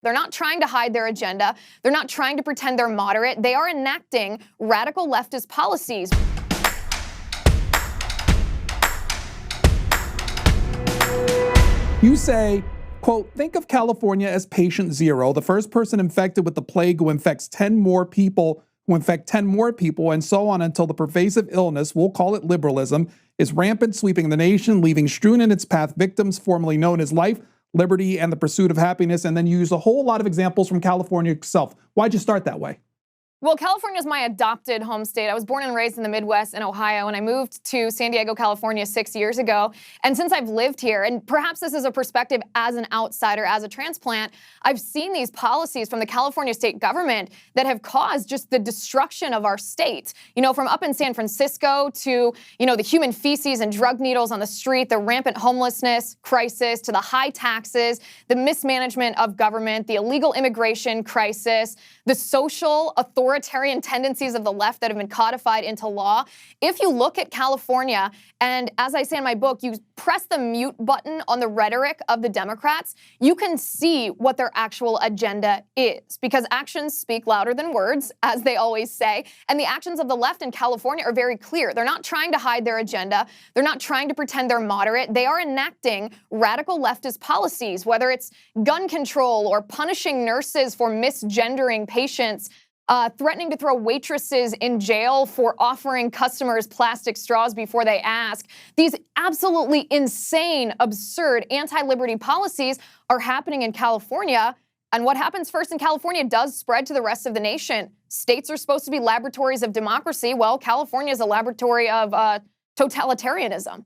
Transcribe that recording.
They're not trying to hide their agenda. They're not trying to pretend they're moderate. They are enacting radical leftist policies. You say, quote, think of California as patient zero, the first person infected with the plague who infects 10 more people, and so on until the pervasive illness, we'll call it liberalism, is rampant, sweeping the nation, leaving strewn in its path victims formerly known as life, liberty, and the pursuit of happiness. And then you use a whole lot of examples from California itself. Why'd you start that way? Well, California is my adopted home state. I was born and raised in the Midwest in Ohio, and I moved to San Diego, California 6 years ago. And since I've lived here, and perhaps this is a perspective as an outsider, as a transplant, I've seen these policies from the California state government that have caused just the destruction of our state. You know, from up in San Francisco to, the human feces and drug needles on the street, the rampant homelessness crisis, to the high taxes, the mismanagement of government, the illegal immigration crisis, the social authoritarian tendencies of the left that have been codified into law. If you look at California, and as I say in my book, you press the mute button on the rhetoric of the Democrats, you can see what their actual agenda is, because actions speak louder than words, as they always say, and the actions of the left in California are very clear. They're not trying to hide their agenda. They're not trying to pretend they're moderate. They are enacting radical leftist policies, whether it's gun control or punishing nurses for misgendering patients, threatening to throw waitresses in jail for offering customers plastic straws before they ask. These absolutely insane, absurd, anti-liberty policies are happening in California. And what happens first in California does spread to the rest of the nation. States are supposed to be laboratories of democracy. Well, California is a laboratory of totalitarianism.